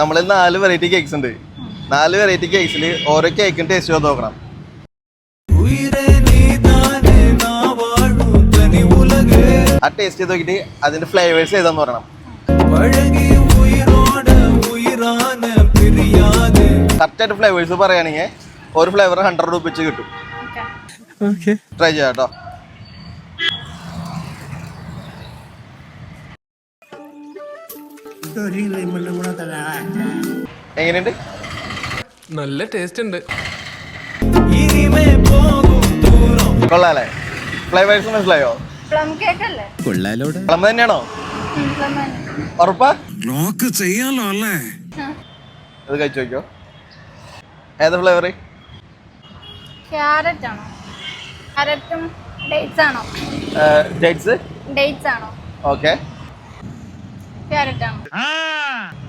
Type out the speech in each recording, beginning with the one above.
നമ്മൾ 4 variety cakes ഉണ്ട്. 4 variety കേക്ക്സിൽ ഓരോ കേക്കും ടേസ്റ്റ് ചെയ്ത് നോക്കണം. ആ ടേസ്റ്റ് ചെയ്ത് നോക്കിയിട്ട് അതിന്റെ ഫ്ലേവേഴ്സ് ഏതാന്ന് പറയണം. കറക്റ്റായിട്ട് ഫ്ലേവേഴ്സ് പറയുകയാണെങ്കിൽ ഒരു ഫ്ലേവർ 100 രൂപ വെച്ച് കിട്ടും. ട്രൈ ചെയ്യാം കേട്ടോ. എങ്ങനെയുണ്ട്? നല്ല ടേസ്റ്റ് ഉണ്ട്. കൊള്ളാല്ലേ? ഫ്ലേവേഴ്സ് മനസ്സിലായോ? പ്ലം തന്നെയാണോ? ഉറപ്പാ? ചെയ്യാലോ അല്ലേ? അത് കഴിച്ചു നോക്കിയോ. ഏതാ ഫ്ലേവർ? Dates okay.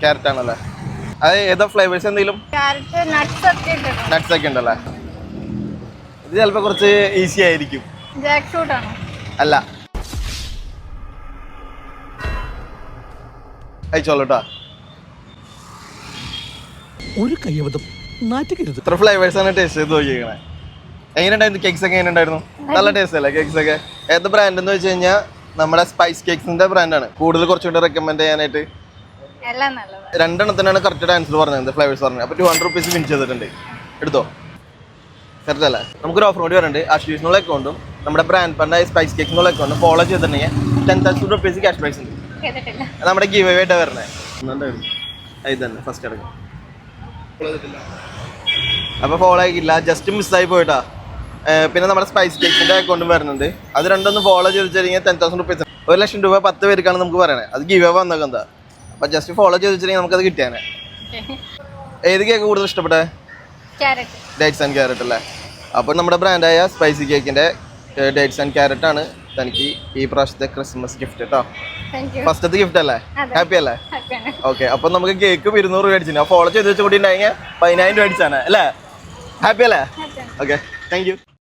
ക്യാരറ്റ് ആണല്ലേ? അത് ഏതാ ഫ്ലേവേഴ്സ്? എന്തെങ്കിലും നട്ട്സ് ഒക്കെ ഉണ്ടല്ലേ? ഇത് ചിലപ്പോ കുറച്ച് ഈസി ആയിരിക്കും. അല്ല, കഴിച്ചോളൂ കേട്ടോ. ഒരു കയ്യബദ്ധം നാറ്റുകരുത്. ഇത്ര ഫ്ലേവേഴ്സ് ആണ് ടേസ്റ്റ് ചെയ്ത് നോക്കിയേക്കണേ. എങ്ങനെയുണ്ടായിരുന്നു? കേക്ക്സ് ഒക്കെ എങ്ങനെയുണ്ടായിരുന്നു? നല്ല ടേസ്റ്റ് അല്ലേ കേക്ക്സ് ഒക്കെ? ഏത് ബ്രാൻഡ് എന്ന് വെച്ച് കഴിഞ്ഞാൽ നമ്മുടെ സ്പൈസ് കേക്ക്സിന്റെ ബ്രാൻഡാണ് കൂടുതൽ കുറച്ചുകൂടി റെക്കമെൻഡ് ചെയ്യാനായിട്ട്. രണ്ടെണ്ണത്തിനാണ് കറക്റ്റ് ആൻസർ പറഞ്ഞത്, ഫ്ലേവേഴ്സ് പറഞ്ഞത്. അപ്പോൾ 200 റുപ്പീസ് വിൻ ചെയ്തിട്ടുണ്ട്. എടുത്തോ. കറക്റ്റ് അല്ലേ? നമുക്കൊരു ഓഫർ കൂടി വരുന്നുണ്ട്. അശ്വീസിനുള്ള അക്കൗണ്ടും നമ്മുടെ ബ്രാൻഡ് പറഞ്ഞ സ്പൈസ് കേക്സ് എന്നുള്ള അക്കൗണ്ടും ഫോളോ ചെയ്തിട്ടുണ്ടെങ്കിൽ 10,000 റുപ്പീസ് ക്യാഷ് പ്രൈസ് ഉണ്ട്. നമ്മുടെ ഗീവ് അവേ ആയിട്ടാണ് വരുന്നത്. ഇത് തന്നെ ഫസ്റ്റ് എടുക്കും. അപ്പോൾ ഫോളോ ആയിക്കില്ല, ജസ്റ്റ് മിസ്സായി പോയിട്ടാ. പിന്നെ നമ്മുടെ സ്പൈസ് കേക്സിന്റെ അക്കൗണ്ടും വരുന്നുണ്ട്. അത് രണ്ടൊന്ന് ഫോളോ ചെയ്തിട്ടുണ്ടെങ്കിൽ 10,000 റുപ്പീസ്, 1,00,000 രൂപ 10 പേർക്കാണ് നമുക്ക് പറയണേ. അത് ഗീവ് അവേ വന്നേക്കാം. എന്താ അപ്പോൾ ജസ്റ്റ് ഫോളോ ചെയ്തിട്ടുണ്ടെങ്കിൽ നമുക്കത് കിട്ടിയാനെ. ഏത് കേക്ക് കൂടുതൽ ഇഷ്ടപ്പെട്ടെ? ഡേറ്റ്സ് ആൻഡ് ക്യാരറ്റ് അല്ലേ? അപ്പോൾ നമ്മുടെ ബ്രാൻഡായ സ്പൈസി കേക്കിന്റെ ഡേറ്റ്സ് ആൻഡ് ക്യാരറ്റ് ആണ് തനിക്ക് ഈ പ്രാവശ്യത്തെ ക്രിസ്മസ് ഗിഫ്റ്റ് കേട്ടോ. ഫസ്റ്റത്തെ ഗിഫ്റ്റ് അല്ലേ? ഹാപ്പി അല്ലേ? ഓക്കെ. അപ്പോൾ നമുക്ക് കേക്ക് 200 രൂപ അടിച്ചു. ഫോളോ ചെയ്ത് വെച്ച് കൂടി ഉണ്ടെങ്കിൽ 10,000 രൂപ അടിച്ചാണ് അല്ലേ? ഹാപ്പി അല്ലേ? Okay, thank you.